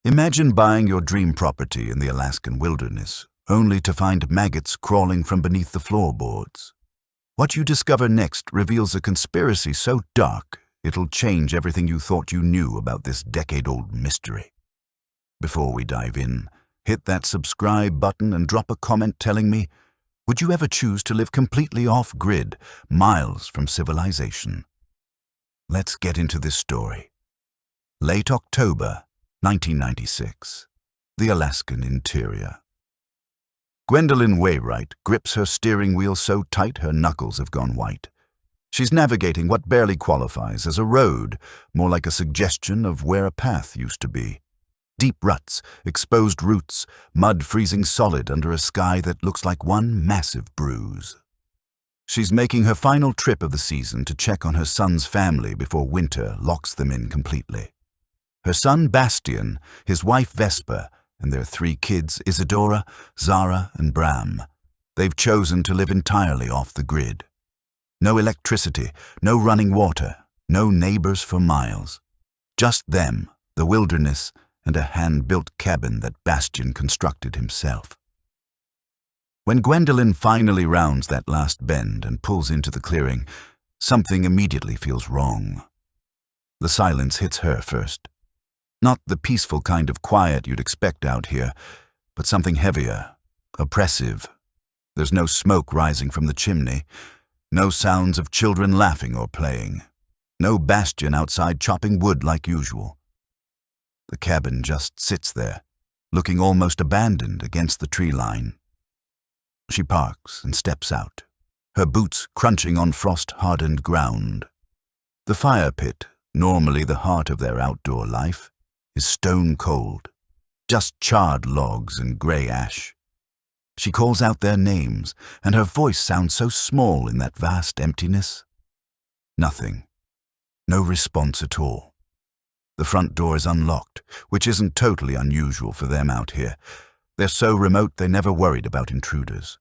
Imagine buying your dream property in the Alaskan wilderness, only to find maggots crawling from beneath the floorboards. What you discover next reveals a conspiracy so dark, it'll change everything you thought you knew about this decade-old mystery. Before we dive in, hit that subscribe button and drop a comment telling me, would you ever choose to live completely off-grid, miles from civilization? Let's get into this story. Late October, 1996. The Alaskan interior. Gwendolyn Wainwright grips her steering wheel so tight her knuckles have gone white. She's navigating what barely qualifies as a road, more like a suggestion of where a path used to be. Deep ruts, exposed roots, mud freezing solid under a sky that looks like one massive bruise. She's making her final trip of the season to check on her son's family before winter locks them in completely. Her son Bastian, his wife Vesper, and their 3 kids Isadora, Zara, and Bram. They've chosen to live entirely off the grid. No electricity, no running water, no neighbors for miles. Just them, the wilderness, and a hand-built cabin that Bastian constructed himself. When Gwendolyn finally rounds that last bend and pulls into the clearing, something immediately feels wrong. The silence hits her first. Not the peaceful kind of quiet you'd expect out here, but something heavier, oppressive. There's no smoke rising from the chimney, no sounds of children laughing or playing, no Bastian outside chopping wood like usual. The cabin just sits there, looking almost abandoned against the tree line. She parks and steps out, her boots crunching on frost-hardened ground. The fire pit, normally the heart of their outdoor life, is stone cold, just charred logs and grey ash. She calls out their names, and her voice sounds so small in that vast emptiness. Nothing. No response at all. The front door is unlocked, which isn't totally unusual for them out here. They're so remote they never worried about intruders.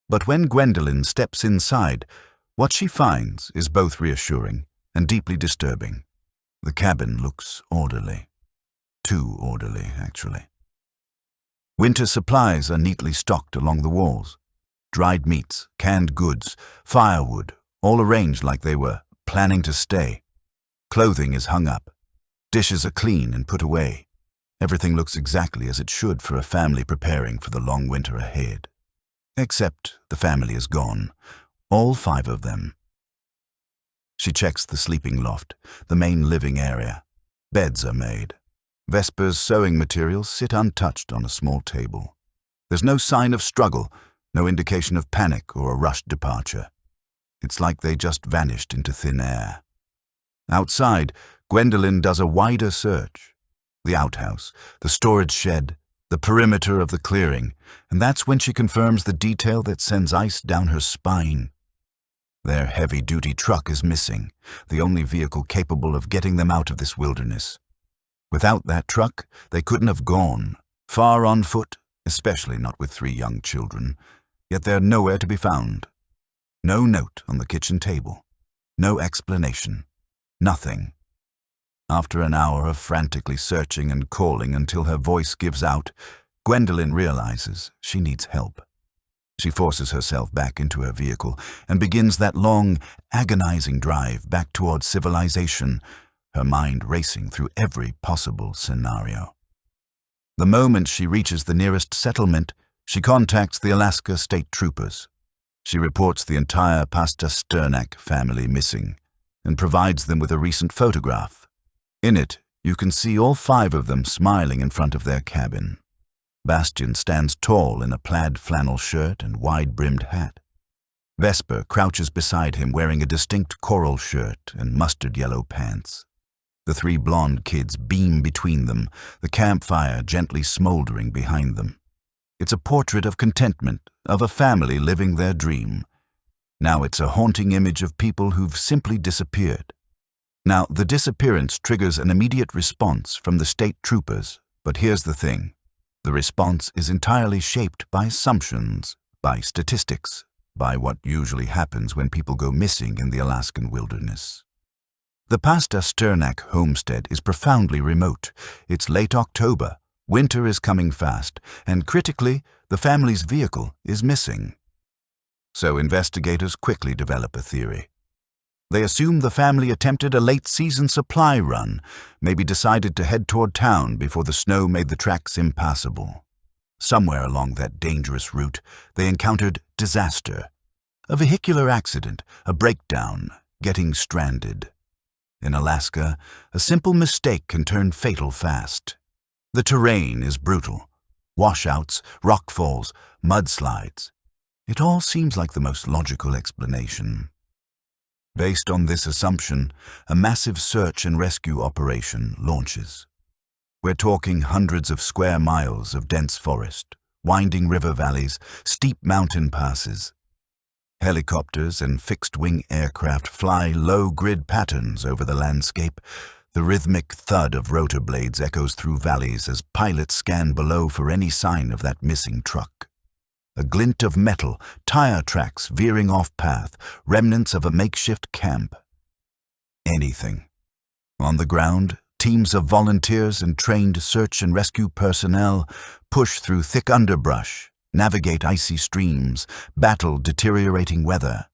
But when Gwendolyn steps inside, what she finds is both reassuring and deeply disturbing. The cabin looks orderly. Too orderly, actually. Winter supplies are neatly stocked along the walls. Dried meats, canned goods, firewood, all arranged like they were planning to stay. Clothing is hung up. Dishes are clean and put away. Everything looks exactly as it should for a family preparing for the long winter ahead. Except the family is gone. All 5 of them. She checks the sleeping loft, the main living area. Beds are made. Vesper's sewing materials sit untouched on a small table. There's no sign of struggle, no indication of panic or a rushed departure. It's like they just vanished into thin air. Outside, Gwendolyn does a wider search. The outhouse, the storage shed, the perimeter of the clearing, and that's when she confirms the detail that sends ice down her spine. Their heavy-duty truck is missing, the only vehicle capable of getting them out of this wilderness. Without that truck, they couldn't have gone, far on foot, especially not with 3 young children, yet they're nowhere to be found. No note on the kitchen table, no explanation, nothing. After an hour of frantically searching and calling until her voice gives out, Gwendolyn realizes she needs help. She forces herself back into her vehicle and begins that long, agonizing drive back towards civilization, her mind racing through every possible scenario. The moment she reaches the nearest settlement, she contacts the Alaska State Troopers. She reports the entire Pasternak family missing and provides them with a recent photograph. In it, you can see all 5 of them smiling in front of their cabin. Bastian stands tall in a plaid flannel shirt and wide-brimmed hat. Vesper crouches beside him wearing a distinct coral shirt and mustard-yellow pants. The 3 blonde kids beam between them, the campfire gently smoldering behind them. It's a portrait of contentment, of a family living their dream. Now it's a haunting image of people who've simply disappeared. Now, the disappearance triggers an immediate response from the state troopers, but here's the thing. The response is entirely shaped by assumptions, by statistics, by what usually happens when people go missing in the Alaskan wilderness. The Pasta Sternak homestead is profoundly remote. It's late October, winter is coming fast, and critically, the family's vehicle is missing. So investigators quickly develop a theory. They assume the family attempted a late-season supply run, maybe decided to head toward town before the snow made the tracks impassable. Somewhere along that dangerous route, they encountered disaster. A vehicular accident, a breakdown, getting stranded. In Alaska, a simple mistake can turn fatal fast. The terrain is brutal. Washouts, rockfalls, mudslides. It all seems like the most logical explanation. Based on this assumption, a massive search and rescue operation launches. We're talking hundreds of square miles of dense forest, winding river valleys, steep mountain passes. Helicopters and fixed-wing aircraft fly low-grid patterns over the landscape. The rhythmic thud of rotor blades echoes through valleys as pilots scan below for any sign of that missing truck. A glint of metal, tire tracks veering off-path, remnants of a makeshift camp. Anything. On the ground, teams of volunteers and trained search and rescue personnel push through thick underbrush, navigate icy streams, battle deteriorating weather.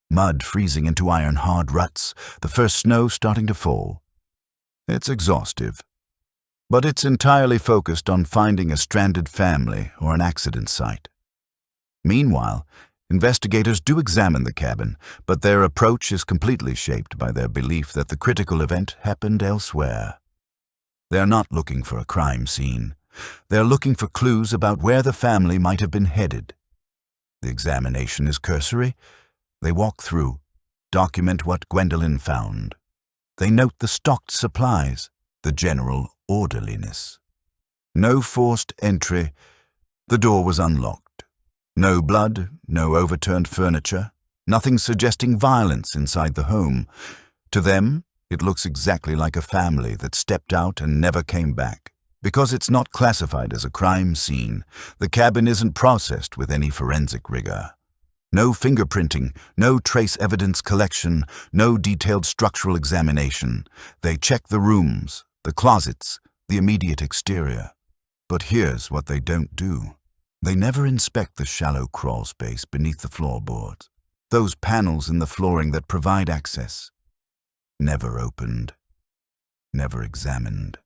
Mud freezing into iron-hard ruts, the first snow starting to fall. It's exhaustive. But it's entirely focused on finding a stranded family or an accident site. Meanwhile, investigators do examine the cabin, but their approach is completely shaped by their belief that the critical event happened elsewhere. They're not looking for a crime scene. They're looking for clues about where the family might have been headed. The examination is cursory. They walk through, document what Gwendolyn found. They note the stocked supplies, the general orderliness. No forced entry. The door was unlocked. No blood, no overturned furniture, nothing suggesting violence inside the home. To them, it looks exactly like a family that stepped out and never came back. Because it's not classified as a crime scene, the cabin isn't processed with any forensic rigor. No fingerprinting, no trace evidence collection, no detailed structural examination. They check the rooms, the closets, the immediate exterior. But here's what they don't do. They never inspect the shallow crawl space beneath the floorboards, those panels in the flooring that provide access. Never opened, never examined.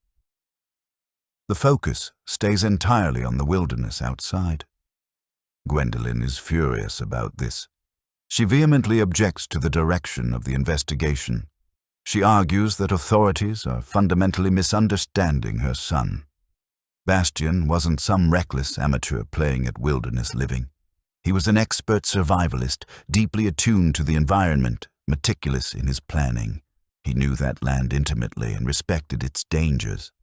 The focus stays entirely on the wilderness outside. Gwendolyn is furious about this. She vehemently objects to the direction of the investigation. She argues that authorities are fundamentally misunderstanding her son. Bastian wasn't some reckless amateur playing at wilderness living. He was an expert survivalist, deeply attuned to the environment, meticulous in his planning. He knew that land intimately and respected its dangers.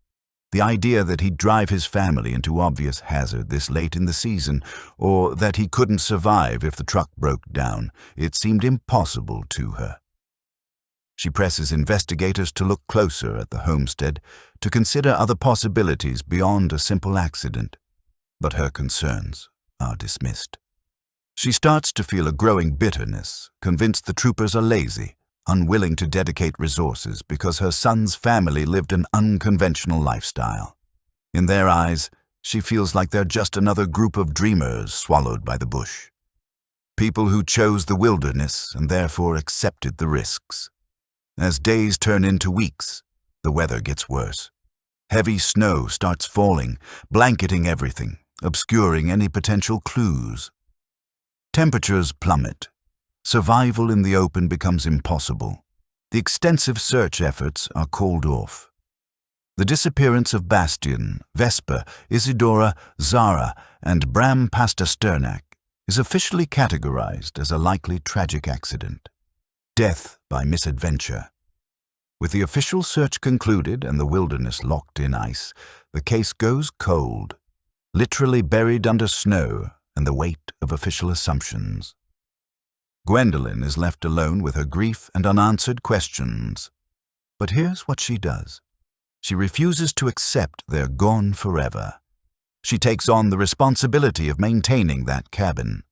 The idea that he'd drive his family into obvious hazard this late in the season, or that he couldn't survive if the truck broke down, it seemed impossible to her. She presses investigators to look closer at the homestead, to consider other possibilities beyond a simple accident. But her concerns are dismissed. She starts to feel a growing bitterness, convinced the troopers are lazy, unwilling to dedicate resources because her son's family lived an unconventional lifestyle. In their eyes, she feels like they're just another group of dreamers swallowed by the bush. People who chose the wilderness and therefore accepted the risks. As days turn into weeks, the weather gets worse. Heavy snow starts falling, blanketing everything, obscuring any potential clues. Temperatures plummet. Survival in the open becomes impossible. The extensive search efforts are called off. The disappearance of Bastian, Vesper, Isidora, Zara, and Bram Pasternak is officially categorized as a likely tragic accident. Death by misadventure. With the official search concluded and the wilderness locked in ice, the case goes cold, literally buried under snow and the weight of official assumptions. Gwendolyn is left alone with her grief and unanswered questions. But here's what she does. She refuses to accept they're gone forever. She takes on the responsibility of maintaining that cabin.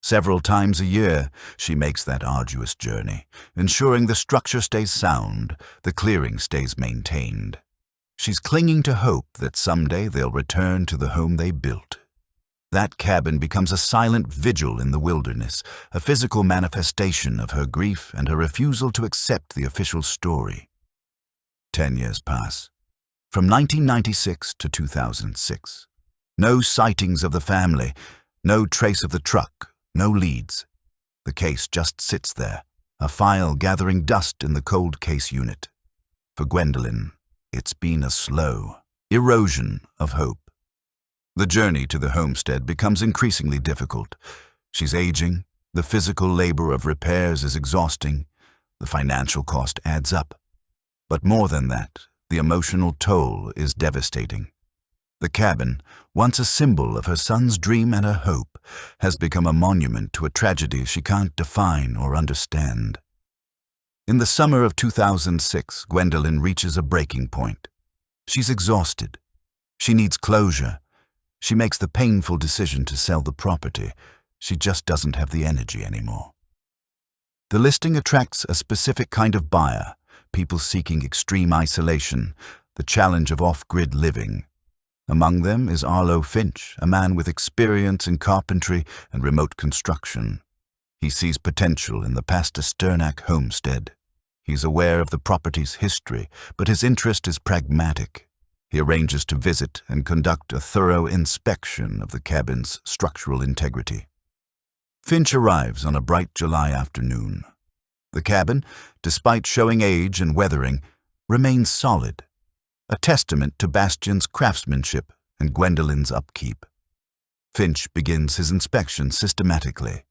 Several times a year, she makes that arduous journey, ensuring the structure stays sound, the clearing stays maintained. She's clinging to hope that someday they'll return to the home they built. That cabin becomes a silent vigil in the wilderness, a physical manifestation of her grief and her refusal to accept the official story. 10 years pass. From 1996 to 2006. No sightings of the family, no trace of the truck, no leads. The case just sits there, a file gathering dust in the cold case unit. For Gwendolyn, it's been a slow erosion of hope. The journey to the homestead becomes increasingly difficult. She's aging, the physical labor of repairs is exhausting, the financial cost adds up. But more than that, the emotional toll is devastating. The cabin, once a symbol of her son's dream and her hope, has become a monument to a tragedy she can't define or understand. In the summer of 2006, Gwendolyn reaches a breaking point. She's exhausted. She needs closure. She makes the painful decision to sell the property. She just doesn't have the energy anymore. The listing attracts a specific kind of buyer, people seeking extreme isolation, the challenge of off-grid living. Among them is Arlo Finch, a man with experience in carpentry and remote construction. He sees potential in the Pastor Sternak homestead. He's aware of the property's history, but his interest is pragmatic. He arranges to visit and conduct a thorough inspection of the cabin's structural integrity. Finch arrives on a bright July afternoon. The cabin, despite showing age and weathering, remains solid, a testament to Bastian's craftsmanship and Gwendolyn's upkeep. Finch begins his inspection systematically.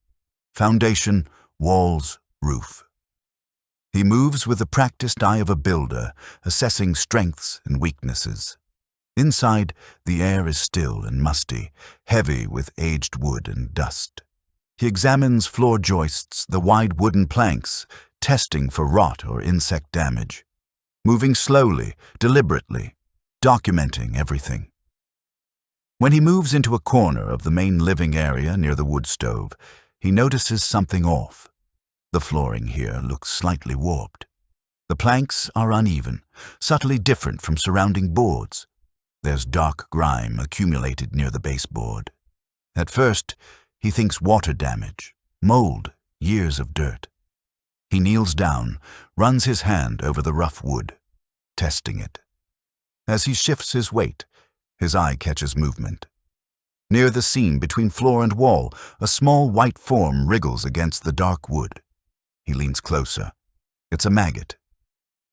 Foundation, walls, roof. He moves with the practiced eye of a builder, assessing strengths and weaknesses. Inside, the air is still and musty, heavy with aged wood and dust. He examines floor joists, the wide wooden planks, testing for rot or insect damage. Moving slowly, deliberately, documenting everything. When he moves into a corner of the main living area near the wood stove, he notices something off. The flooring here looks slightly warped. The planks are uneven, subtly different from surrounding boards. There's dark grime accumulated near the baseboard. At first, he thinks water damage, mold, years of dirt. He kneels down, runs his hand over the rough wood, testing it. As he shifts his weight, his eye catches movement. Near the seam between floor and wall, a small white form wriggles against the dark wood. He leans closer. It's a maggot.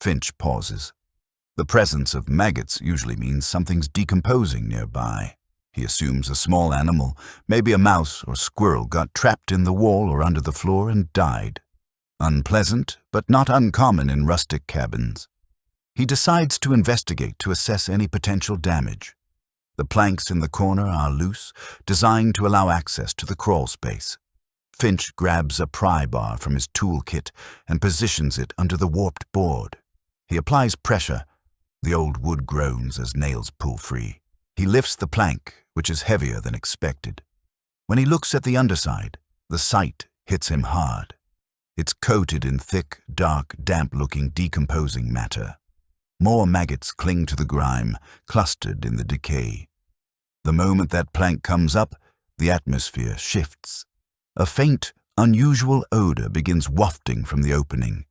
Finch pauses. The presence of maggots usually means something's decomposing nearby. He assumes a small animal, maybe a mouse or squirrel, got trapped in the wall or under the floor and died. Unpleasant, but not uncommon in rustic cabins. He decides to investigate to assess any potential damage. The planks in the corner are loose, designed to allow access to the crawl space. Finch grabs a pry bar from his toolkit and positions it under the warped board. He applies pressure. The old wood groans as nails pull free. He lifts the plank, which is heavier than expected. When he looks at the underside, the sight hits him hard. It's coated in thick, dark, damp-looking, decomposing matter. More maggots cling to the grime, clustered in the decay. The moment that plank comes up, the atmosphere shifts. A faint, unusual odor begins wafting from the opening,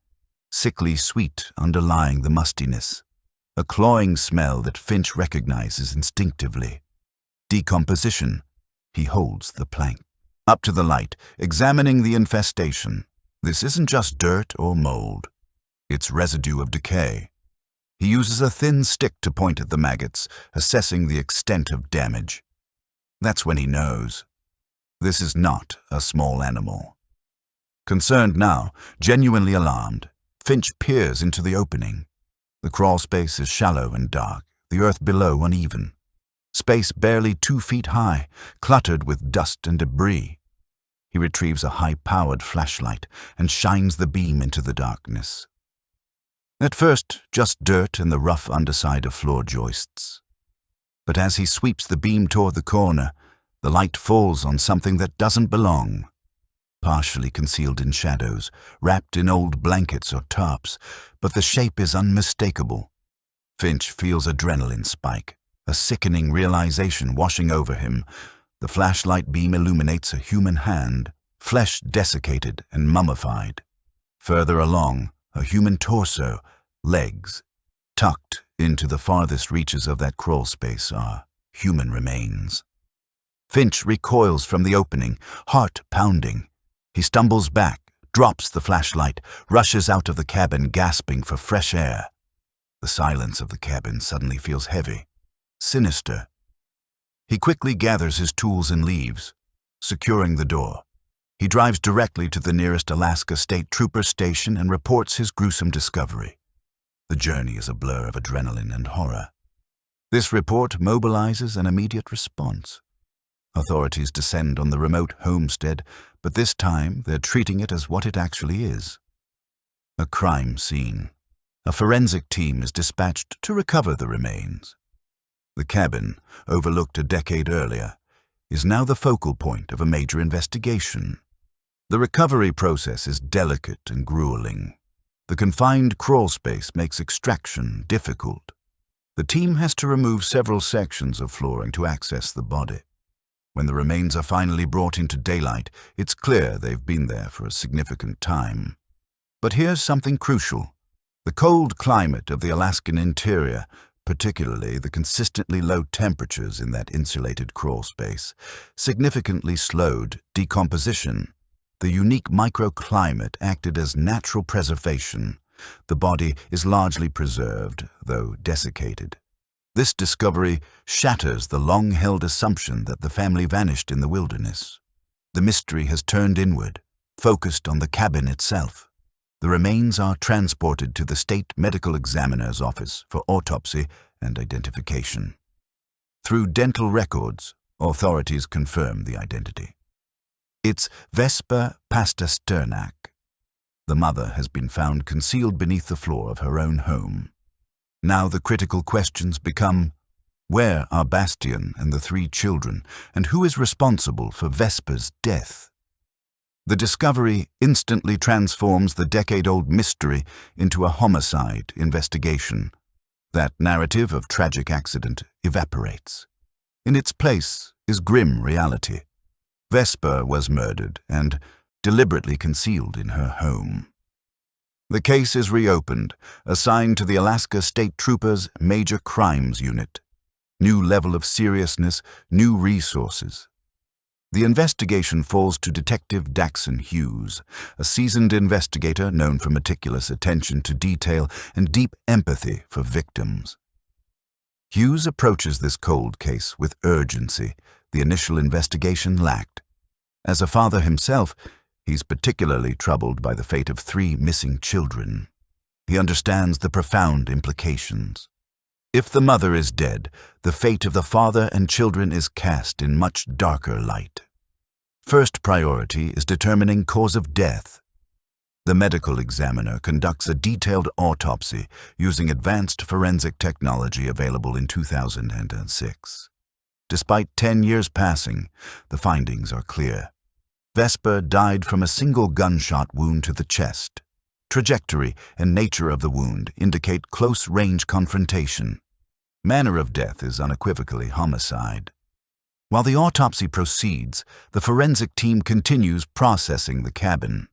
sickly sweet underlying the mustiness, a clawing smell that Finch recognizes instinctively. Decomposition. He holds the plank. Up to the light, examining the infestation. This isn't just dirt or mold. It's residue of decay. He uses a thin stick to point at the maggots, assessing the extent of damage. That's when he knows. This is not a small animal. Concerned now, genuinely alarmed, Finch peers into the opening. The crawl space is shallow and dark, the earth below uneven. Space barely 2 feet high, cluttered with dust and debris. He retrieves a high-powered flashlight and shines the beam into the darkness. At first, just dirt and the rough underside of floor joists. But as he sweeps the beam toward the corner, the light falls on something that doesn't belong. partially concealed in shadows, wrapped in old blankets or tarps, but the shape is unmistakable. Finch feels adrenaline spike, a sickening realization washing over him. The flashlight beam illuminates a human hand, flesh desiccated and mummified. Further along, a human torso, legs. Tucked into the farthest reaches of that crawl space are human remains. Finch recoils from the opening, heart pounding. He stumbles back, drops the flashlight, rushes out of the cabin gasping for fresh air. The silence of the cabin suddenly feels heavy, sinister. He quickly gathers his tools and leaves, securing the door. He drives directly to the nearest Alaska State Trooper station and reports his gruesome discovery. The journey is a blur of adrenaline and horror. This report mobilizes an immediate response. Authorities descend on the remote homestead, but this time they're treating it as what it actually is. A crime scene. A forensic team is dispatched to recover the remains. The cabin, overlooked a decade earlier, is now the focal point of a major investigation. The recovery process is delicate and grueling. The confined crawl space makes extraction difficult. The team has to remove several sections of flooring to access the body. When the remains are finally brought into daylight, it's clear they've been there for a significant time. But here's something crucial. The cold climate of the Alaskan interior, particularly the consistently low temperatures in that insulated crawl space, significantly slowed decomposition. The unique microclimate acted as natural preservation. The body is largely preserved, though desiccated. This discovery shatters the long-held assumption that the family vanished in the wilderness. The mystery has turned inward, focused on the cabin itself. The remains are transported to the state medical examiner's office for autopsy and identification. Through dental records, authorities confirm the identity. It's Vesper Pasternak. The mother has been found concealed beneath the floor of her own home. Now the critical questions become, where are Bastian and the 3 children, and who is responsible for Vesper's death? The discovery instantly transforms the decade-old mystery into a homicide investigation. That narrative of tragic accident evaporates. In its place is grim reality. Vesper was murdered and deliberately concealed in her home. The case is reopened, assigned to the Alaska State Troopers' Major Crimes Unit. New level of seriousness, new resources. The investigation falls to Detective Daxon Hughes, a seasoned investigator known for meticulous attention to detail and deep empathy for victims. Hughes approaches this cold case with urgency the initial investigation lacked. As a father himself, he's particularly troubled by the fate of 3 missing children. He understands the profound implications. If the mother is dead, the fate of the father and children is cast in much darker light. First priority is determining cause of death. The medical examiner conducts a detailed autopsy using advanced forensic technology available in 2006. Despite 10 years passing, the findings are clear. Vesper died from a single gunshot wound to the chest. Trajectory and nature of the wound indicate close-range confrontation. Manner of death is unequivocally homicide. While the autopsy proceeds, the forensic team continues processing the cabin.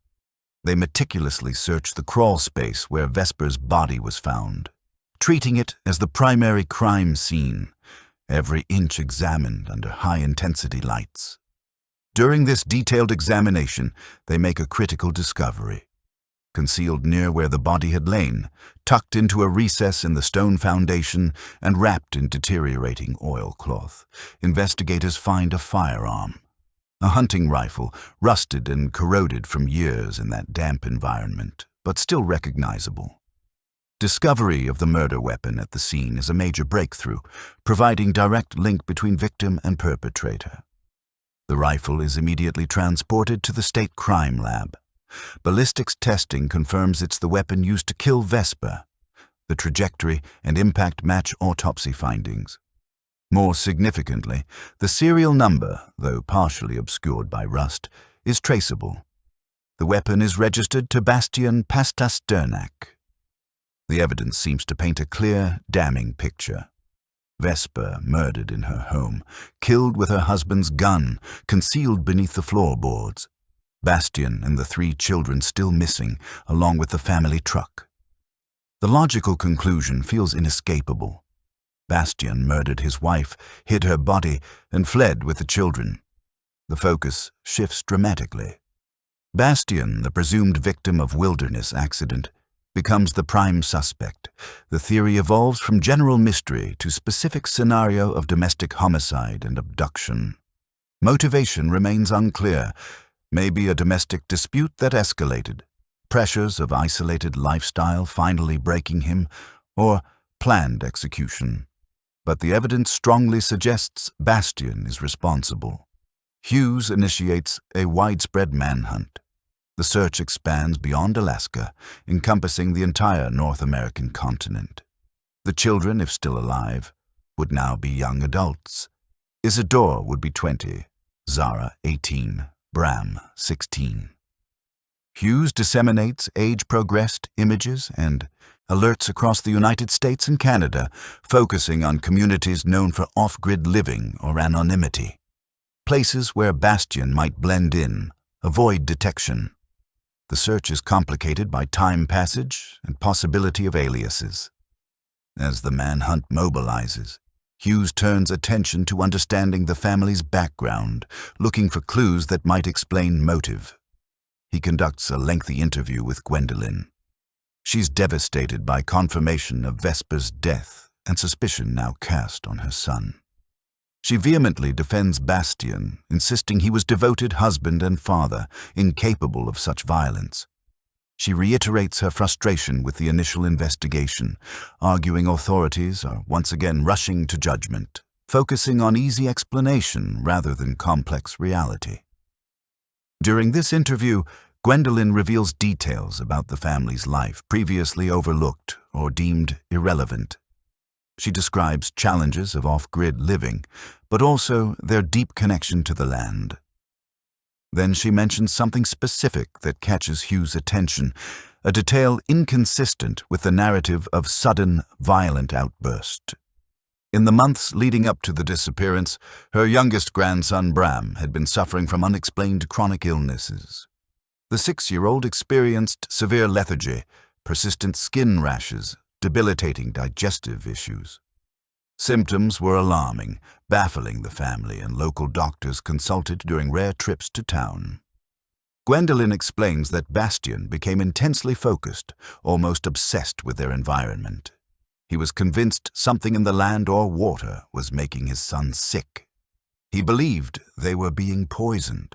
They meticulously search the crawl space where Vesper's body was found, treating it as the primary crime scene, every inch examined under high-intensity lights. During this detailed examination, they make a critical discovery. Concealed near where the body had lain, tucked into a recess in the stone foundation and wrapped in deteriorating oilcloth, investigators find a firearm. A hunting rifle, rusted and corroded from years in that damp environment, but still recognizable. Discovery of the murder weapon at the scene is a major breakthrough, providing direct link between victim and perpetrator. The rifle is immediately transported to the state crime lab. Ballistics testing confirms it's the weapon used to kill Vesper. The trajectory and impact match autopsy findings. More significantly, the serial number, though partially obscured by rust, is traceable. The weapon is registered to Bastian Pasternak. The evidence seems to paint a clear, damning picture. Vesper murdered in her home, killed with her husband's gun, concealed beneath the floorboards. Bastian and the 3 children still missing, along with the family truck. The logical conclusion feels inescapable. Bastian murdered his wife, hid her body, and fled with the children. The focus shifts dramatically. Bastian, the presumed victim of wilderness accident, becomes the prime suspect. The theory evolves from general mystery to specific scenario of domestic homicide and abduction. Motivation remains unclear. Maybe a domestic dispute that escalated, pressures of isolated lifestyle finally breaking him, or planned execution. But the evidence strongly suggests Bastian is responsible. Hughes initiates a widespread manhunt. The search expands beyond Alaska, encompassing the entire North American continent. The children, if still alive, would now be young adults. Isidore would be 20, Zara 18, Bram 16. Hughes disseminates age-progressed images and alerts across the United States and Canada, focusing on communities known for off-grid living or anonymity. Places where Bastian might blend in, avoid detection. The search is complicated by time passage and possibility of aliases. As the manhunt mobilizes, Hughes turns attention to understanding the family's background, looking for clues that might explain motive. He conducts a lengthy interview with Gwendolyn. She's devastated by confirmation of Vesper's death and suspicion now cast on her son. She vehemently defends Bastian, insisting he was devoted husband and father, incapable of such violence. She reiterates her frustration with the initial investigation, arguing authorities are once again rushing to judgment, focusing on easy explanation rather than complex reality. During this interview, Gwendolyn reveals details about the family's life previously overlooked or deemed irrelevant. She describes challenges of off-grid living, but also their deep connection to the land. Then she mentions something specific that catches Hughes' attention, a detail inconsistent with the narrative of sudden, violent outburst. In the months leading up to the disappearance, her youngest grandson, Bram, had been suffering from unexplained chronic illnesses. The 6-year-old experienced severe lethargy, persistent skin rashes, debilitating digestive issues. Symptoms were alarming, baffling the family and local doctors consulted during rare trips to town. Gwendolyn explains that Bastian became intensely focused, almost obsessed with their environment. He was convinced something in the land or water was making his son sick. He believed they were being poisoned.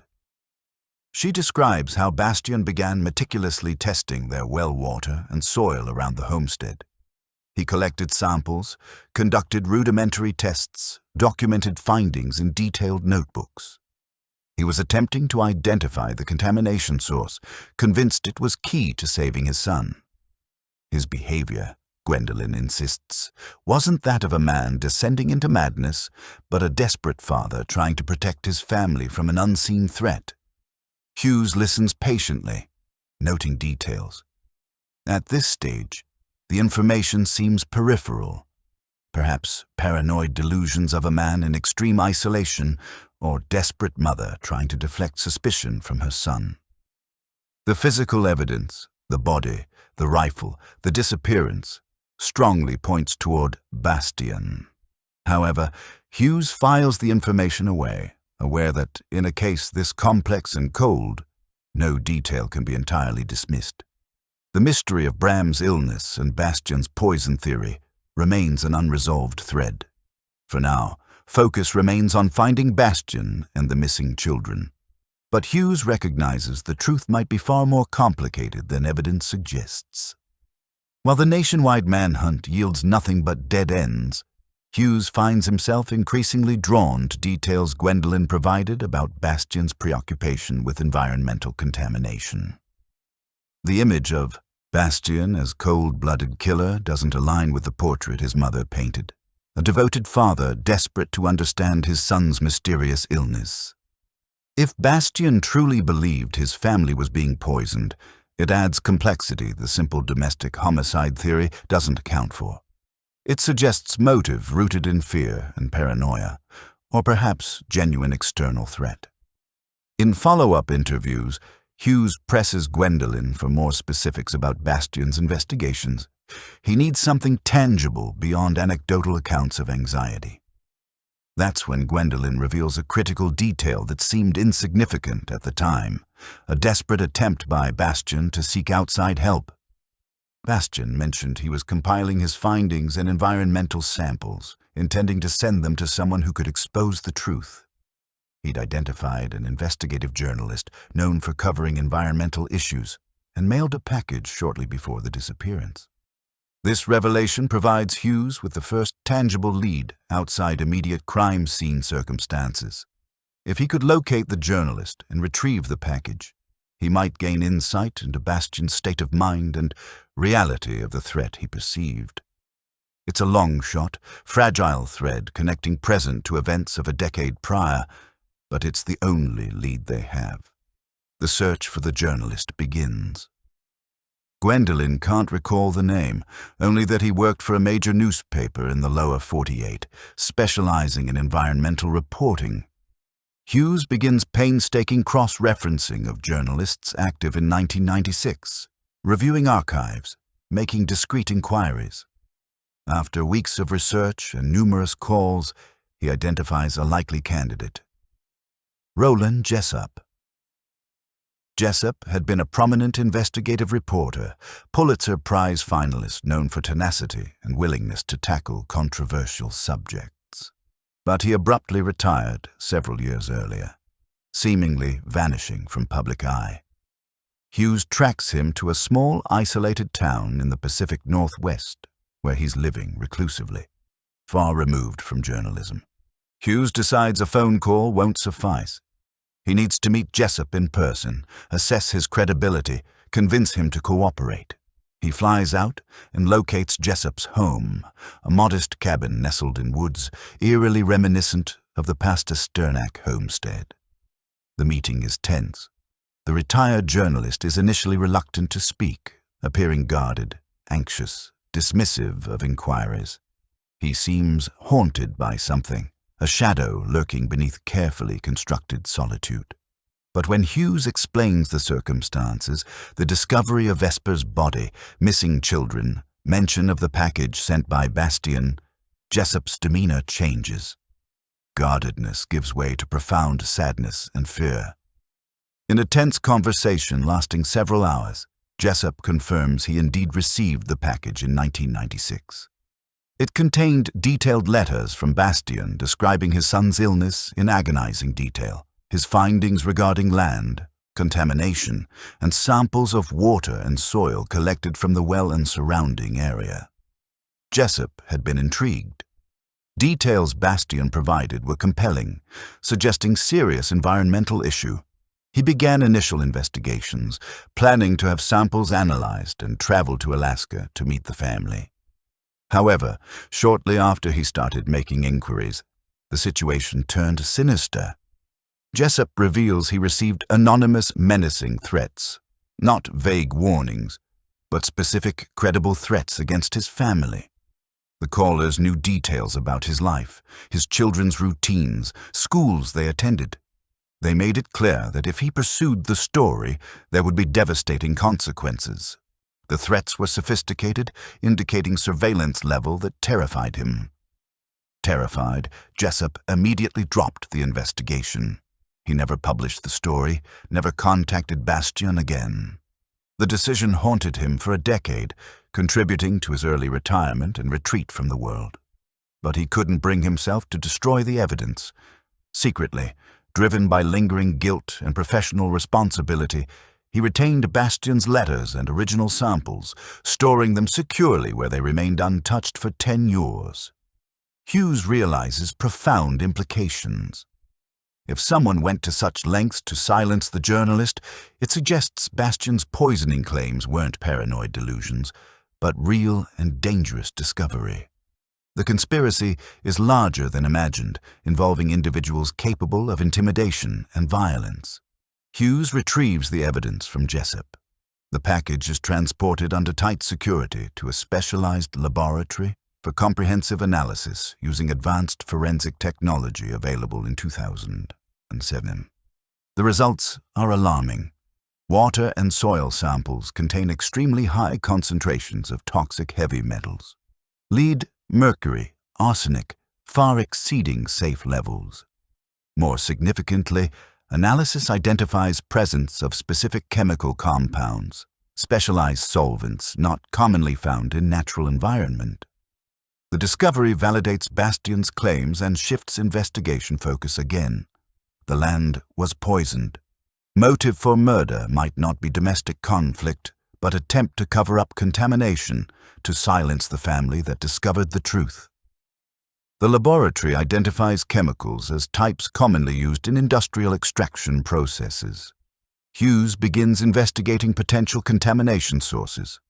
She describes how Bastian began meticulously testing their well water and soil around the homestead. He collected samples, conducted rudimentary tests, documented findings in detailed notebooks. He was attempting to identify the contamination source, convinced it was key to saving his son. His behavior, Gwendolyn insists, wasn't that of a man descending into madness, but a desperate father trying to protect his family from an unseen threat. Hughes listens patiently, noting details. At this stage, the information seems peripheral, perhaps paranoid delusions of a man in extreme isolation or desperate mother trying to deflect suspicion from her son. The physical evidence, the body, the rifle, the disappearance, strongly points toward Bastian. However, Hughes files the information away, aware that in a case this complex and cold, no detail can be entirely dismissed. The mystery of Bram's illness and Bastian's poison theory remains an unresolved thread. For now, focus remains on finding Bastian and the missing children. But Hughes recognizes the truth might be far more complicated than evidence suggests. While the nationwide manhunt yields nothing but dead ends, Hughes finds himself increasingly drawn to details Gwendolyn provided about Bastian's preoccupation with environmental contamination. The image of Bastian as cold-blooded killer doesn't align with the portrait his mother painted, a devoted father desperate to understand his son's mysterious illness. If Bastian truly believed his family was being poisoned, it adds complexity the simple domestic homicide theory doesn't account for. It suggests motive rooted in fear and paranoia, or perhaps genuine external threat. In follow-up interviews, Hughes presses Gwendolyn for more specifics about Bastian's investigations. He needs something tangible beyond anecdotal accounts of anxiety. That's when Gwendolyn reveals a critical detail that seemed insignificant at the time, a desperate attempt by Bastian to seek outside help. Bastian mentioned he was compiling his findings and environmental samples, intending to send them to someone who could expose the truth. He'd identified an investigative journalist known for covering environmental issues and mailed a package shortly before the disappearance. This revelation provides Hughes with the first tangible lead outside immediate crime scene circumstances. If he could locate the journalist and retrieve the package, he might gain insight into Bastian's state of mind and reality of the threat he perceived. It's a long shot, fragile thread connecting present to events of a decade prior, but it's the only lead they have. The search for the journalist begins. Gwendolyn can't recall the name, only that he worked for a major newspaper in the lower 48, specializing in environmental reporting. Hughes begins painstaking cross-referencing of journalists active in 1996, reviewing archives, making discreet inquiries. After weeks of research and numerous calls, he identifies a likely candidate. Roland Jessup. Jessup had been a prominent investigative reporter, Pulitzer Prize finalist known for tenacity and willingness to tackle controversial subjects. But he abruptly retired several years earlier, seemingly vanishing from public eye. Hughes tracks him to a small, isolated town in the Pacific Northwest, where he's living reclusively, far removed from journalism. Hughes decides a phone call won't suffice. He needs to meet Jessup in person, assess his credibility, convince him to cooperate. He flies out and locates Jessup's home, a modest cabin nestled in woods, eerily reminiscent of the Pasternak homestead. The meeting is tense. The retired journalist is initially reluctant to speak, appearing guarded, anxious, dismissive of inquiries. He seems haunted by something, a shadow lurking beneath carefully constructed solitude. But when Hughes explains the circumstances, the discovery of Vesper's body, missing children, mention of the package sent by Bastian, Jessup's demeanor changes. Guardedness gives way to profound sadness and fear. In a tense conversation lasting several hours, Jessup confirms he indeed received the package in 1996. It contained detailed letters from Bastian describing his son's illness in agonizing detail, his findings regarding land, contamination, and samples of water and soil collected from the well and surrounding area. Jessup had been intrigued. Details Bastian provided were compelling, suggesting serious environmental issue. He began initial investigations, planning to have samples analyzed and travel to Alaska to meet the family. However, shortly after he started making inquiries, the situation turned sinister. Jessup reveals he received anonymous, menacing threats, not vague warnings, but specific, credible threats against his family. The callers knew details about his life, his children's routines, schools they attended. They made it clear that if he pursued the story, there would be devastating consequences. The threats were sophisticated, indicating surveillance level that terrified him. Terrified, Jessup immediately dropped the investigation. He never published the story, never contacted Bastian again. The decision haunted him for a decade, contributing to his early retirement and retreat from the world. But he couldn't bring himself to destroy the evidence. Secretly, driven by lingering guilt and professional responsibility, he retained Bastian's letters and original samples, storing them securely where they remained untouched for 10 years. Hughes realizes profound implications. If someone went to such lengths to silence the journalist, it suggests Bastian's poisoning claims weren't paranoid delusions, but real and dangerous discovery. The conspiracy is larger than imagined, involving individuals capable of intimidation and violence. Hughes retrieves the evidence from Jessup. The package is transported under tight security to a specialized laboratory for comprehensive analysis using advanced forensic technology available in 2007. The results are alarming. Water and soil samples contain extremely high concentrations of toxic heavy metals. Lead, mercury, arsenic, far exceeding safe levels. More significantly, analysis identifies presence of specific chemical compounds, specialized solvents not commonly found in natural environment. The discovery validates Bastion's claims and shifts investigation focus again. The land was poisoned. Motive for murder might not be domestic conflict, but attempt to cover up contamination to silence the family that discovered the truth. The laboratory identifies chemicals as types commonly used in industrial extraction processes. Hughes begins investigating potential contamination sources.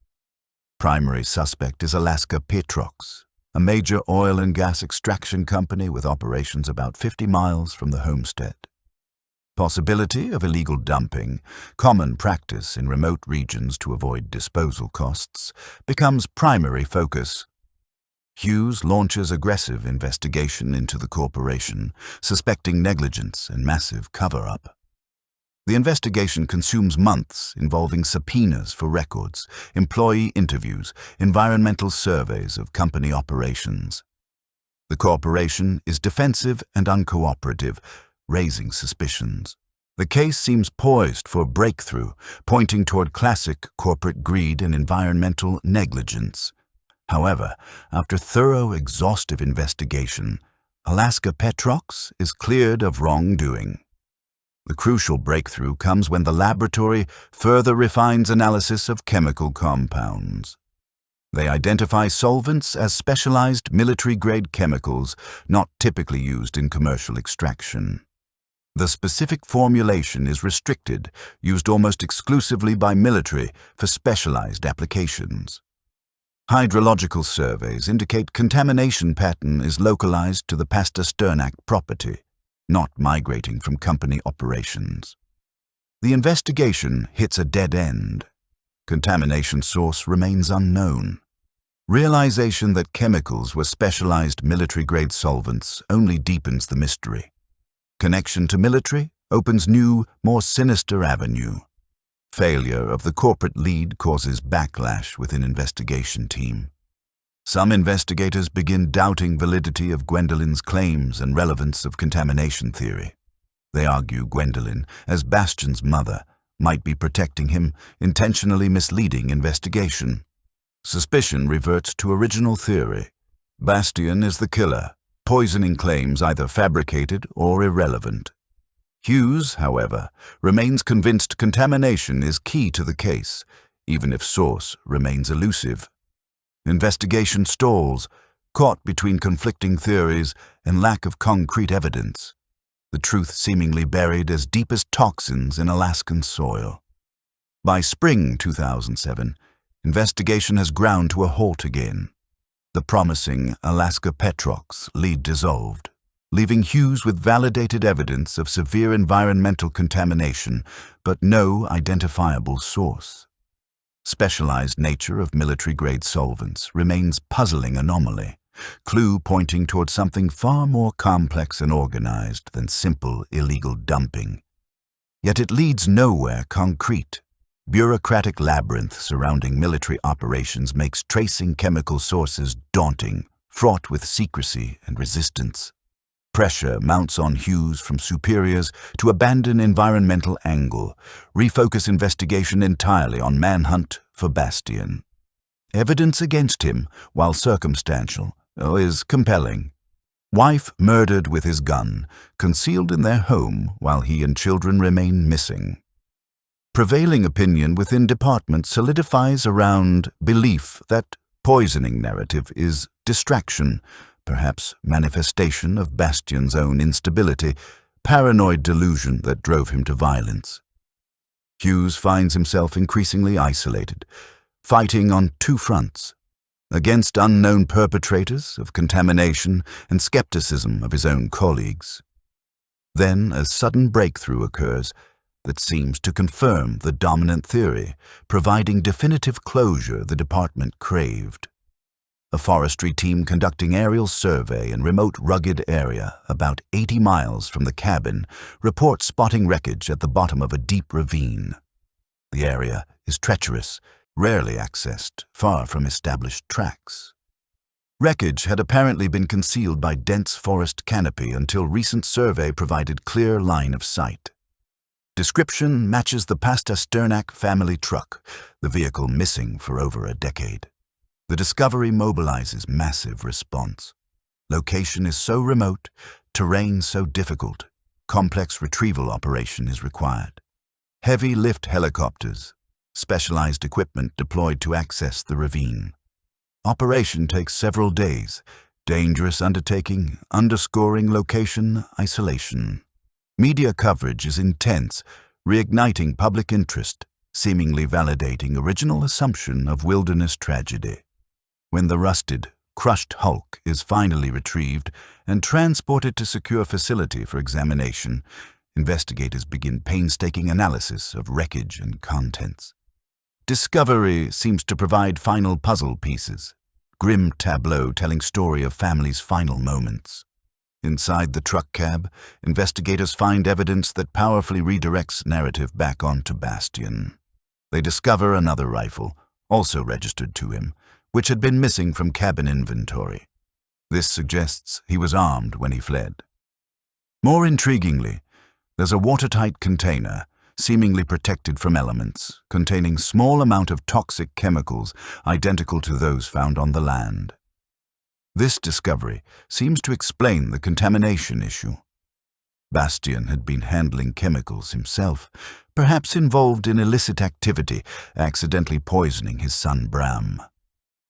Primary suspect is Alaska Petrox, a major oil and gas extraction company with operations about 50 miles from the homestead. Possibility of illegal dumping, common practice in remote regions to avoid disposal costs, becomes primary focus. Hughes launches aggressive investigation into the corporation, suspecting negligence and massive cover-up. The investigation consumes months, involving subpoenas for records, employee interviews, environmental surveys of company operations. The corporation is defensive and uncooperative, raising suspicions. The case seems poised for breakthrough, pointing toward classic corporate greed and environmental negligence. However, after thorough, exhaustive investigation, Alaska Petrox is cleared of wrongdoing. The crucial breakthrough comes when the laboratory further refines analysis of chemical compounds. They identify solvents as specialized military-grade chemicals not typically used in commercial extraction. The specific formulation is restricted, used almost exclusively by military for specialized applications. Hydrological surveys indicate contamination pattern is localized to the Pasteur-Sternak property, not migrating from company operations. The investigation hits a dead end. Contamination source remains unknown. Realization that chemicals were specialized military-grade solvents only deepens the mystery. Connection to military opens new, more sinister avenue. Failure of the corporate lead causes backlash within investigation team. Some investigators begin doubting validity of Gwendolyn's claims and relevance of contamination theory. They argue Gwendolyn, as Bastion's mother, might be protecting him, intentionally misleading investigation. Suspicion reverts to original theory. Bastion is the killer, poisoning claims either fabricated or irrelevant. Hughes, however, remains convinced contamination is key to the case, even if source remains elusive. Investigation stalls, caught between conflicting theories and lack of concrete evidence, the truth seemingly buried as deep as toxins in Alaskan soil. By spring 2007, investigation has ground to a halt again. The promising Alaska Petrox lead dissolved, leaving Hughes with validated evidence of severe environmental contamination, but no identifiable source. Specialized nature of military-grade solvents remains puzzling anomaly, clue pointing toward something far more complex and organized than simple illegal dumping. Yet it leads nowhere concrete. Bureaucratic labyrinth surrounding military operations makes tracing chemical sources daunting, fraught with secrecy and resistance. Pressure mounts on Hughes from superiors to abandon environmental angle, refocus investigation entirely on manhunt for Bastion. Evidence against him, while circumstantial, is compelling. Wife murdered with his gun, concealed in their home while he and children remain missing. Prevailing opinion within department solidifies around belief that poisoning narrative is distraction, perhaps manifestation of Bastion's own instability, paranoid delusion that drove him to violence. Hughes finds himself increasingly isolated, fighting on two fronts. against unknown perpetrators of contamination and skepticism of his own colleagues. Then a sudden breakthrough occurs that seems to confirm the dominant theory, providing definitive closure the department craved. A forestry team conducting aerial survey in remote rugged area about 80 miles from the cabin reports spotting wreckage at the bottom of a deep ravine. The area is treacherous, rarely accessed, far from established tracks. Wreckage had apparently been concealed by dense forest canopy until recent survey provided clear line of sight. Description matches the Pastasternak family truck, the vehicle missing for over a decade. The discovery mobilizes massive response. Location is so remote, terrain so difficult, complex retrieval operation is required. Heavy lift helicopters, specialized equipment deployed to access the ravine. Operation takes several days, dangerous undertaking, underscoring location isolation. Media coverage is intense, reigniting public interest, seemingly validating original assumption of wilderness tragedy. When the rusted, crushed hulk is finally retrieved and transported to secure facility for examination, investigators begin painstaking analysis of wreckage and contents. Discovery seems to provide final puzzle pieces, grim tableau telling story of family's final moments. Inside the truck cab, investigators find evidence that powerfully redirects narrative back onto Bastian. They discover another rifle, also registered to him, which had been missing from cabin inventory. This suggests he was armed when he fled. More intriguingly, there's a watertight container, seemingly protected from elements, containing small amount of toxic chemicals identical to those found on the land. This discovery seems to explain the contamination issue. Bastian had been handling chemicals himself, perhaps involved in illicit activity, accidentally poisoning his son Bram.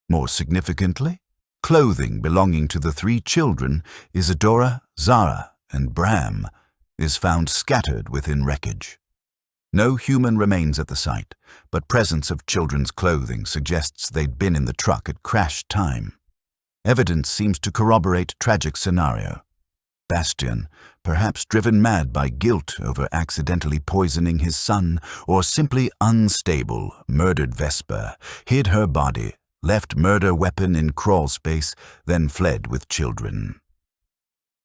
More significantly, clothing belonging to the 3 children, Isadora, Zara, and Bram, is found scattered within wreckage. No human remains at the site, but presence of children's clothing suggests they'd been in the truck at crash time. Evidence seems to corroborate tragic scenario. Bastian, perhaps driven mad by guilt over accidentally poisoning his son, or simply unstable, murdered Vesper, hid her body, left murder weapon in crawl space, then fled with children.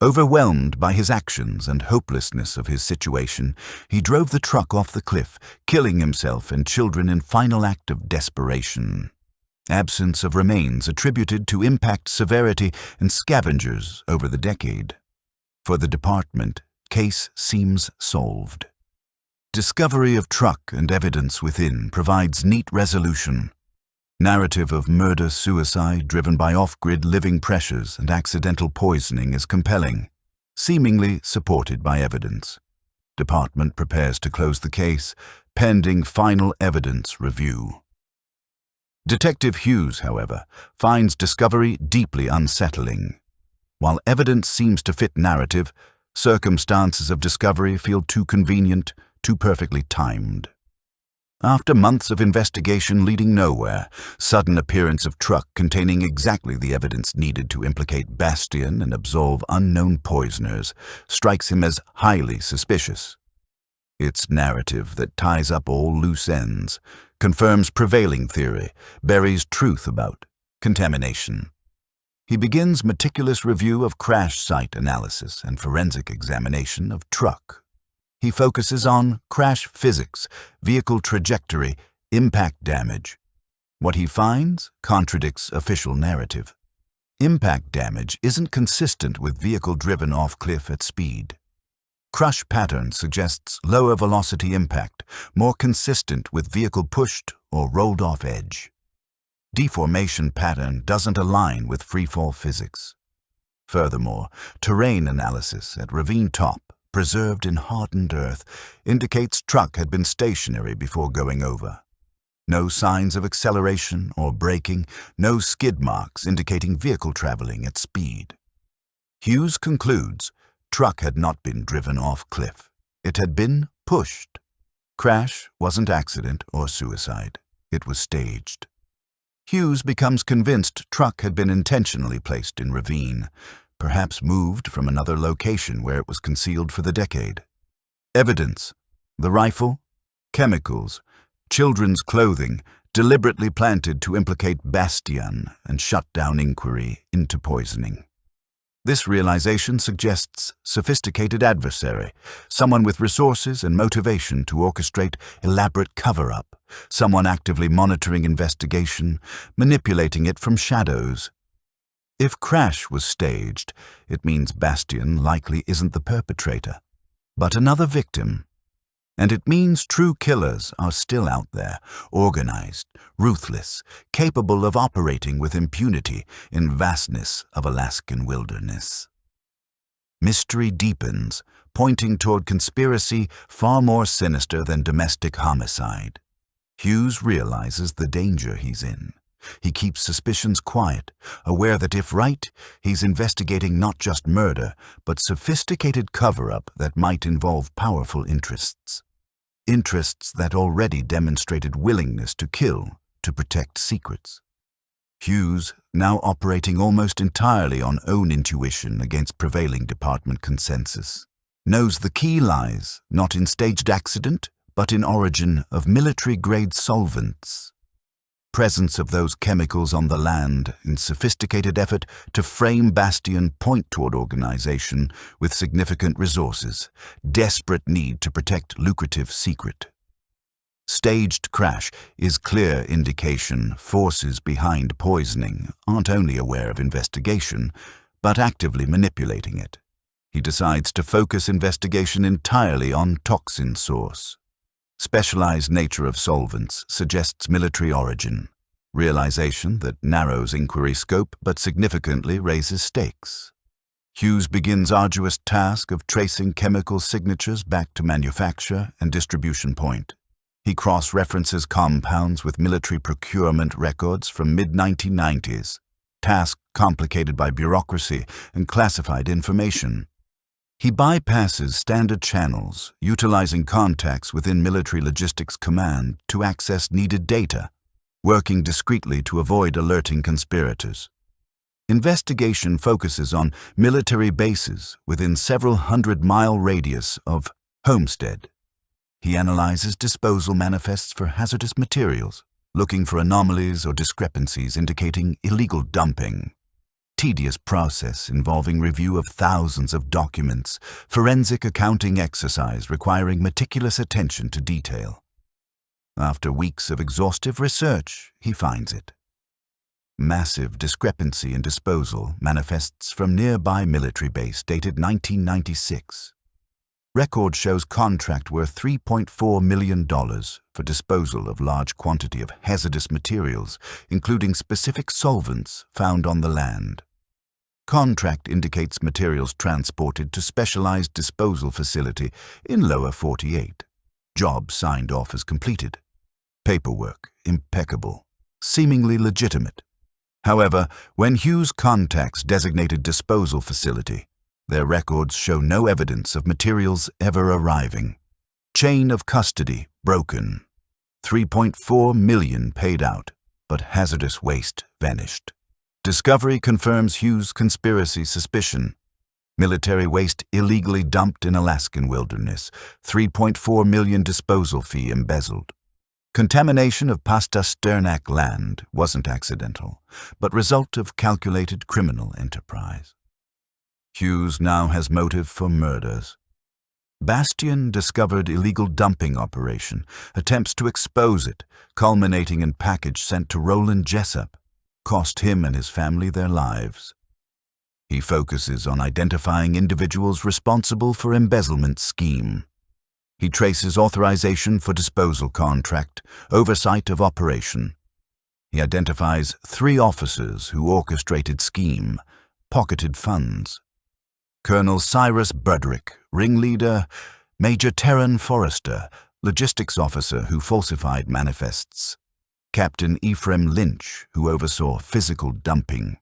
Overwhelmed by his actions and hopelessness of his situation, he drove the truck off the cliff, killing himself and children in final act of desperation. Absence of remains attributed to impact severity and scavengers over the decade. For the department, case seems solved. Discovery of truck and evidence within provides neat resolution. Narrative of murder-suicide driven by off-grid living pressures and accidental poisoning is compelling, seemingly supported by evidence. Department prepares to close the case, pending final evidence review. Detective Hughes, however, finds discovery deeply unsettling. While evidence seems to fit narrative, circumstances of discovery feel too convenient, too perfectly timed. After months of investigation leading nowhere, sudden appearance of truck containing exactly the evidence needed to implicate Bastian and absolve unknown poisoners strikes him as highly suspicious. It's narrative that ties up all loose ends, confirms prevailing theory, buries truth about contamination. He begins meticulous review of crash site analysis and forensic examination of truck. He focuses on crash physics, vehicle trajectory, impact damage. What he finds contradicts official narrative. Impact damage isn't consistent with vehicle driven off cliff at speed. Crush pattern suggests lower velocity impact, more consistent with vehicle pushed or rolled off edge. Deformation pattern doesn't align with freefall physics. Furthermore, terrain analysis at ravine top, preserved in hardened earth, indicates truck had been stationary before going over. No signs of acceleration or braking, no skid marks indicating vehicle traveling at speed. Hughes concludes truck had not been driven off cliff. It had been pushed. Crash wasn't accident or suicide. It was staged. Hughes becomes convinced truck had been intentionally placed in ravine, perhaps moved from another location where it was concealed for the decade. Evidence: the rifle, chemicals, children's clothing, deliberately planted to implicate Bastien and shut down inquiry into poisoning. This realization suggests sophisticated adversary, someone with resources and motivation to orchestrate elaborate cover-up, someone actively monitoring investigation, manipulating it from shadows. If crash was staged, it means Bastien likely isn't the perpetrator, but another victim. And it means true killers are still out there, organized, ruthless, capable of operating with impunity in vastness of Alaskan wilderness. Mystery deepens, pointing toward conspiracy far more sinister than domestic homicide. Hughes realizes the danger he's in. He keeps suspicions quiet, aware that if right, he's investigating not just murder, but sophisticated cover-up that might involve powerful interests. Interests that already demonstrated willingness to kill, to protect secrets. Hughes, now operating almost entirely on own intuition against prevailing department consensus, knows the key lies not in staged accident, but in origin of military-grade solvents. Presence of those chemicals on the land in sophisticated effort to frame Bastien point toward organization with significant resources, desperate need to protect lucrative secret. Staged crash is clear indication forces behind poisoning aren't only aware of investigation, but actively manipulating it. He decides to focus investigation entirely on toxin source. Specialized nature of solvents suggests military origin. Realization that narrows inquiry scope but significantly raises stakes. Hughes begins arduous task of tracing chemical signatures back to manufacture and distribution point. He cross-references compounds with military procurement records from mid-1990s, task complicated by bureaucracy and classified information. He bypasses standard channels, utilizing contacts within Military Logistics Command to access needed data, working discreetly to avoid alerting conspirators. Investigation focuses on military bases within several hundred-mile radius of Homestead. He analyzes disposal manifests for hazardous materials, looking for anomalies or discrepancies indicating illegal dumping. Tedious process involving review of thousands of documents, forensic accounting exercise requiring meticulous attention to detail. After weeks of exhaustive research, he finds it. Massive discrepancy in disposal manifests from nearby military base dated 1996. Record shows contract worth $3.4 million for disposal of large quantity of hazardous materials, including specific solvents found on the land. Contract indicates materials transported to specialized disposal facility in lower 48. Job signed off as completed. Paperwork impeccable, seemingly legitimate. However, when Hughes contacts designated disposal facility, their records show no evidence of materials ever arriving. Chain of custody broken. $3.4 million paid out, but hazardous waste vanished. Discovery confirms Hughes' conspiracy suspicion. Military waste illegally dumped in Alaskan wilderness. $3.4 million disposal fee embezzled. Contamination of Pastasternak land wasn't accidental, but result of calculated criminal enterprise. Hughes now has motive for murders. Bastien discovered illegal dumping operation, attempts to expose it, culminating in package sent to Roland Jessup, cost him and his family their lives. He focuses on identifying individuals responsible for embezzlement scheme. He traces authorization for disposal contract, oversight of operation. He identifies 3 officers who orchestrated scheme, pocketed funds. Colonel Cyrus Broderick, ringleader, Major Terran Forrester, logistics officer who falsified manifests, Captain Ephraim Lynch, who oversaw physical dumping.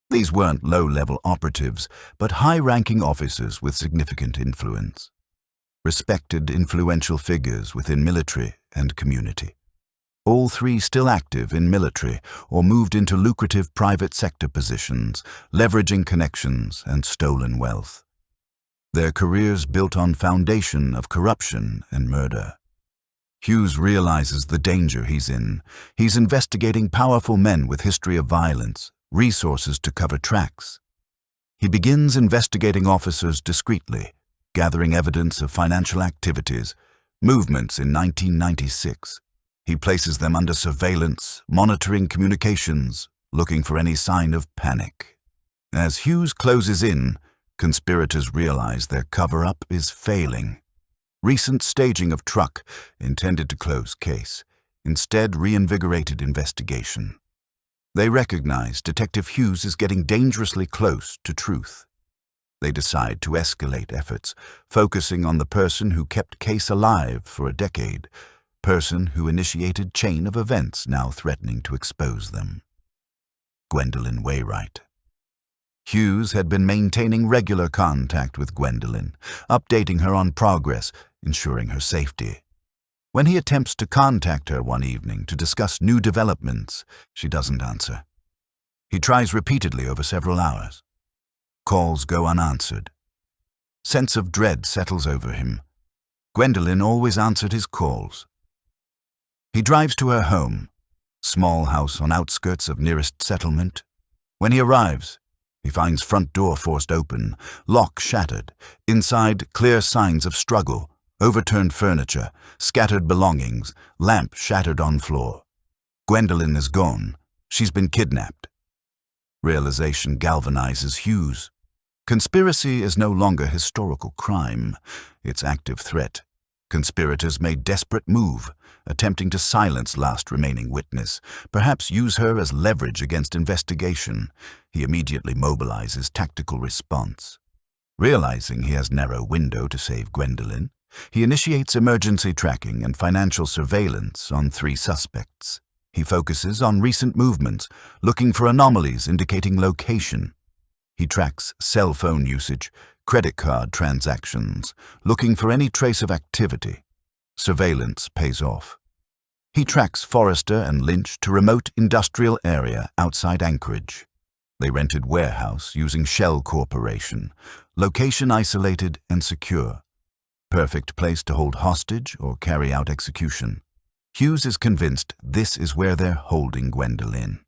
These weren't low-level operatives, but high-ranking officers with significant influence. Respected, influential figures within military and community. all three still active in military or moved into lucrative private sector positions, leveraging connections and stolen wealth. Their careers built on foundation of corruption and murder. Hughes realizes the danger he's in. He's investigating powerful men with history of violence, resources to cover tracks. He begins investigating officers discreetly, gathering evidence of financial activities, movements in 1996. He places them under surveillance, monitoring communications, looking for any sign of panic. As Hughes closes in, conspirators realize their cover-up is failing. Recent staging of truck, intended to close case, instead reinvigorated investigation. They recognize Detective Hughes is getting dangerously close to truth. They decide to escalate efforts, focusing on the person who kept case alive for a decade, person who initiated chain of events now threatening to expose them. Gwendolyn Wainwright. Hughes had been maintaining regular contact with Gwendolyn, updating her on progress, ensuring her safety. When he attempts to contact her one evening to discuss new developments, she doesn't answer. He tries repeatedly over several hours. Calls go unanswered. Sense of dread settles over him. Gwendolyn always answered his calls. He drives to her home, small house on outskirts of nearest settlement. When he arrives, he finds front door forced open, lock shattered, inside clear signs of struggle, overturned furniture, scattered belongings, lamp shattered on floor. Gwendolyn is gone. She's been kidnapped. Realization galvanizes Hughes. Conspiracy is no longer historical crime. It's active threat. Conspirators made desperate move, attempting to silence last remaining witness, perhaps use her as leverage against investigation. He immediately mobilizes tactical response. Realizing he has narrow window to save Gwendolyn, he initiates emergency tracking and financial surveillance on 3 suspects. He focuses on recent movements, looking for anomalies indicating location. He tracks cell phone usage, credit card transactions, looking for any trace of activity. Surveillance pays off. He tracks Forrester and Lynch to remote industrial area outside Anchorage. They rented warehouse using Shell Corporation, location isolated and secure. Perfect place to hold hostage or carry out execution. Hughes is convinced this is where they're holding Gwendolyn.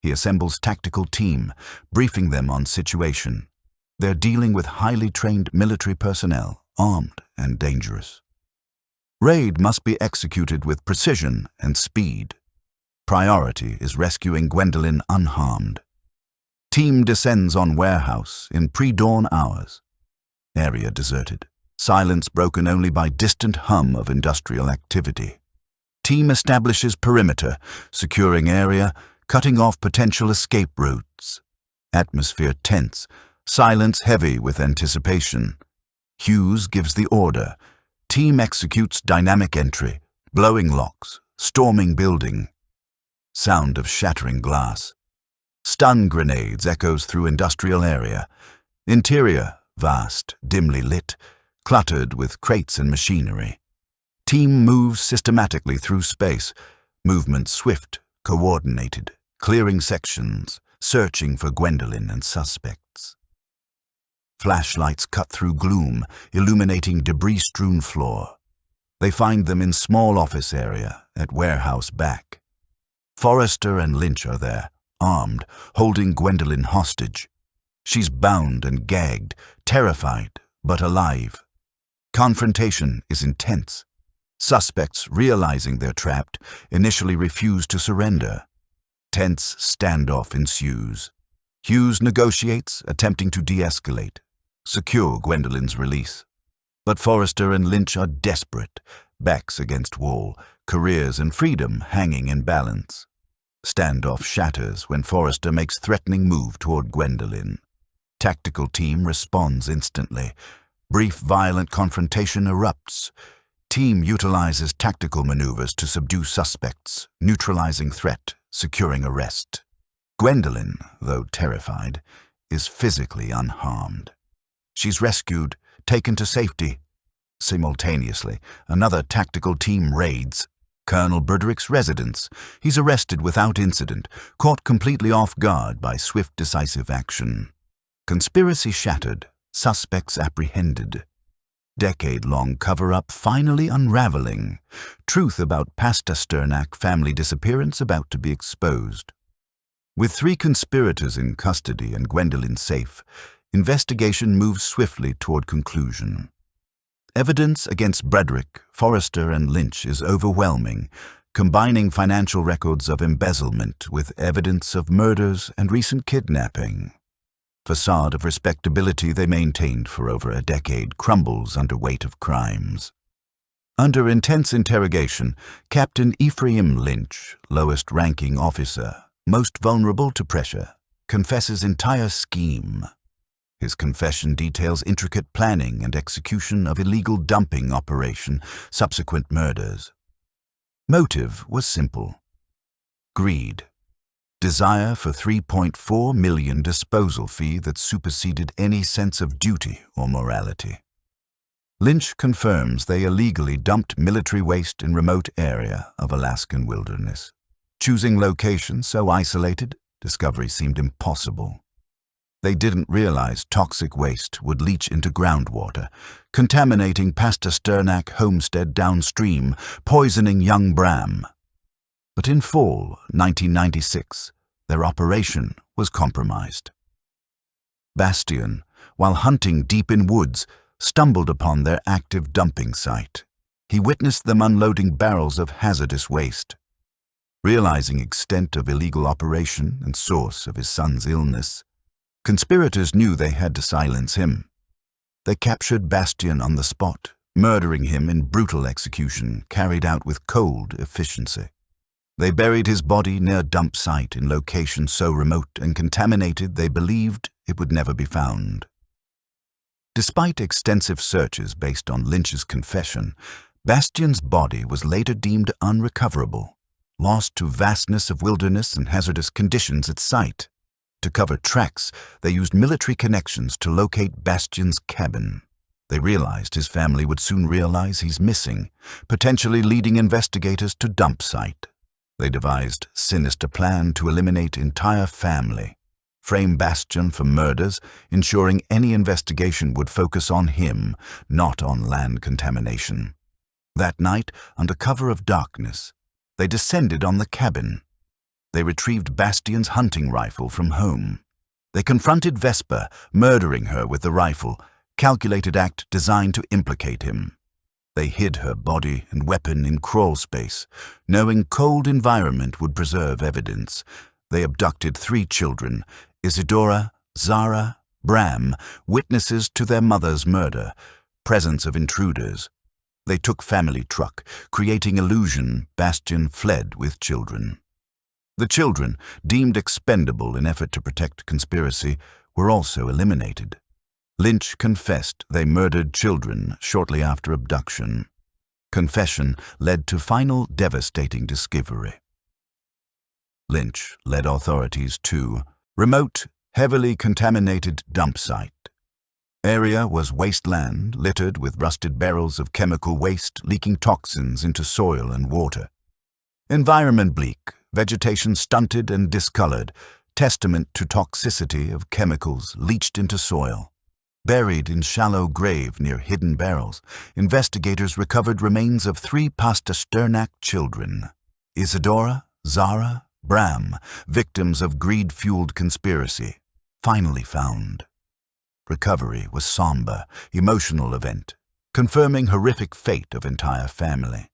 He assembles tactical team, briefing them on situation. They're dealing with highly trained military personnel, armed and dangerous. Raid must be executed with precision and speed. Priority is rescuing Gwendolyn unharmed. Team descends on warehouse in pre-dawn hours. Area deserted. Silence broken only by distant hum of industrial activity. Team establishes perimeter, securing area, cutting off potential escape routes. Atmosphere tense, silence heavy with anticipation. Hughes gives the order. Team executes dynamic entry, blowing locks, storming building. Sound of shattering glass. Stun grenades echoes through industrial area. Interior, vast, dimly lit, cluttered with crates and machinery. Team moves systematically through space, movement swift, coordinated, clearing sections, searching for Gwendolyn and suspects. Flashlights cut through gloom, illuminating debris-strewn floor. They find them in small office area at warehouse back. Forrester and Lynch are there, armed, holding Gwendolyn hostage. She's bound and gagged, terrified, but alive. Confrontation is intense. Suspects, realizing they're trapped, initially refuse to surrender. Tense standoff ensues. Hughes negotiates, attempting to de-escalate, secure Gwendolyn's release. But Forrester and Lynch are desperate, backs against wall, careers and freedom hanging in balance. Standoff shatters when Forrester makes threatening move toward Gwendolyn. Tactical team responds instantly. Brief violent confrontation erupts. Team utilizes tactical maneuvers to subdue suspects, neutralizing threat, securing arrest. Gwendolyn, though terrified, is physically unharmed. She's rescued, taken to safety. Simultaneously, another tactical team raids. Colonel Broderick's residence. He's arrested without incident, caught completely off guard by swift, decisive action. Conspiracy shattered, suspects apprehended. Decade-long cover-up finally unraveling. Truth about Pastor Sternak family disappearance about to be exposed. With 3 conspirators in custody and Gwendolyn safe, investigation moves swiftly toward conclusion. Evidence against Broderick, Forrester, and Lynch is overwhelming, combining financial records of embezzlement with evidence of murders and recent kidnapping. Facade of respectability they maintained for over a decade crumbles under weight of crimes. Under intense interrogation, Captain Ephraim Lynch, lowest-ranking officer, most vulnerable to pressure, confesses entire scheme. His confession details intricate planning and execution of illegal dumping operation, subsequent murders. Motive was simple. Greed. Desire for $3.4 million disposal fee that superseded any sense of duty or morality. Lynch confirms they illegally dumped military waste in remote area of Alaskan wilderness. Choosing location so isolated, discovery seemed impossible. They didn't realize toxic waste would leach into groundwater, contaminating Pastor Sternak homestead downstream, poisoning young Bram. But in fall 1996, their operation was compromised. Bastian, while hunting deep in woods, stumbled upon their active dumping site. He witnessed them unloading barrels of hazardous waste. Realizing extent of illegal operation and source of his son's illness, conspirators knew they had to silence him. They captured Bastian on the spot, murdering him in brutal execution carried out with cold efficiency. They buried his body near a dump site in location so remote and contaminated they believed it would never be found. Despite extensive searches based on Lynch's confession, Bastian's body was later deemed unrecoverable, lost to vastness of wilderness and hazardous conditions at site. To cover tracks, they used military connections to locate Bastian's cabin. They realized his family would soon realize he's missing, potentially leading investigators to dump site. They devised sinister plan to eliminate entire family, frame Bastian for murders, ensuring any investigation would focus on him, not on land contamination. That night, under cover of darkness, they descended on the cabin. They retrieved Bastian's hunting rifle from home. They confronted Vesper, murdering her with the rifle, calculated act designed to implicate him. They hid her body and weapon in crawl space, knowing cold environment would preserve evidence. They abducted 3 children, Isadora, Zara, Bram, witnesses to their mother's murder, presence of intruders. They took family truck, creating illusion Bastian fled with children. The children, deemed expendable in effort to protect conspiracy, were also eliminated. Lynch confessed they murdered children shortly after abduction. Confession led to final devastating discovery. Lynch led authorities to remote, heavily contaminated dump site. Area was wasteland littered with rusted barrels of chemical waste leaking toxins into soil and water. Environment bleak, vegetation stunted and discolored, testament to toxicity of chemicals leached into soil. Buried in shallow grave near hidden barrels, investigators recovered remains of 3 Pastor Sternak children, Isadora, Zara, Bram, victims of greed-fueled conspiracy, finally found. Recovery was somber, emotional event, confirming horrific fate of entire family.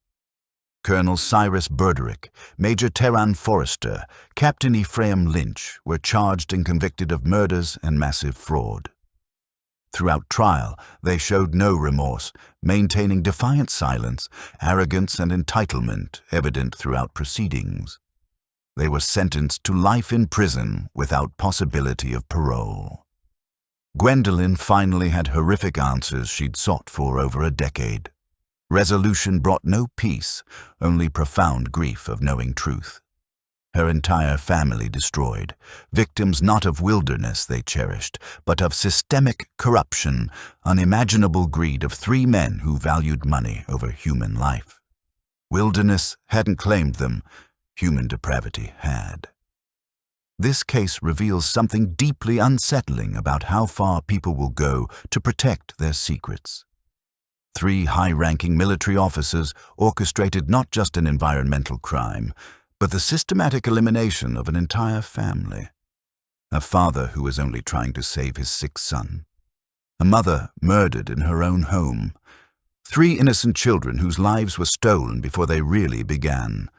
Colonel Cyrus Broderick, Major Terran Forrester, Captain Ephraim Lynch were charged and convicted of murders and massive fraud. Throughout trial, they showed no remorse, maintaining defiant silence, arrogance and entitlement evident throughout proceedings. They were sentenced to life in prison without possibility of parole. Gwendolyn finally had horrific answers she'd sought for over a decade. Resolution brought no peace, only profound grief of knowing truth. Her entire family destroyed, victims not of wilderness they cherished, but of systemic corruption, unimaginable greed of 3 men who valued money over human life. Wilderness hadn't claimed them, human depravity had. This case reveals something deeply unsettling about how far people will go to protect their secrets. 3 high-ranking military officers orchestrated not just an environmental crime, but the systematic elimination of an entire family. A father who was only trying to save his sick son. A mother murdered in her own home. 3 innocent children whose lives were stolen before they really began.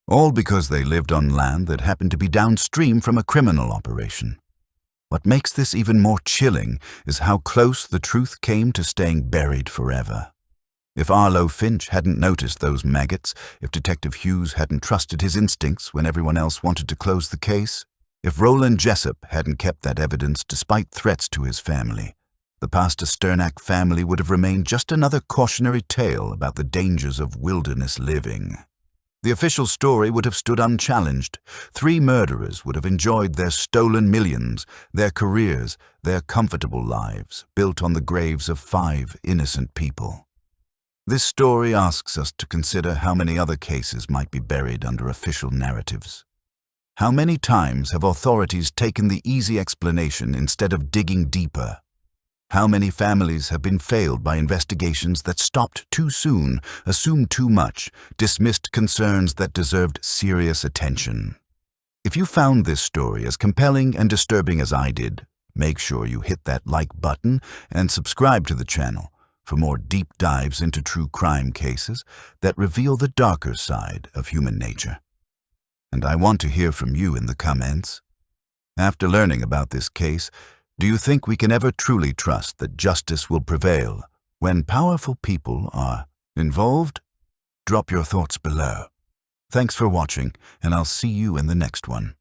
All because they lived on land that happened to be downstream from a criminal operation. What makes this even more chilling is how close the truth came to staying buried forever. If Arlo Finch hadn't noticed those maggots, if Detective Hughes hadn't trusted his instincts when everyone else wanted to close the case, if Roland Jessup hadn't kept that evidence despite threats to his family, the Pastor Sternak family would have remained just another cautionary tale about the dangers of wilderness living. The official story would have stood unchallenged. 3 murderers would have enjoyed their stolen millions, their careers, their comfortable lives, built on the graves of 5 innocent people. This story asks us to consider how many other cases might be buried under official narratives. How many times have authorities taken the easy explanation instead of digging deeper? How many families have been failed by investigations that stopped too soon, assumed too much, dismissed concerns that deserved serious attention? If you found this story as compelling and disturbing as I did, make sure you hit that like button and subscribe to the channel for more deep dives into true crime cases that reveal the darker side of human nature. And I want to hear from you in the comments. After learning about this case, do you think we can ever truly trust that justice will prevail when powerful people are involved? Drop your thoughts below. Thanks for watching, and I'll see you in the next one.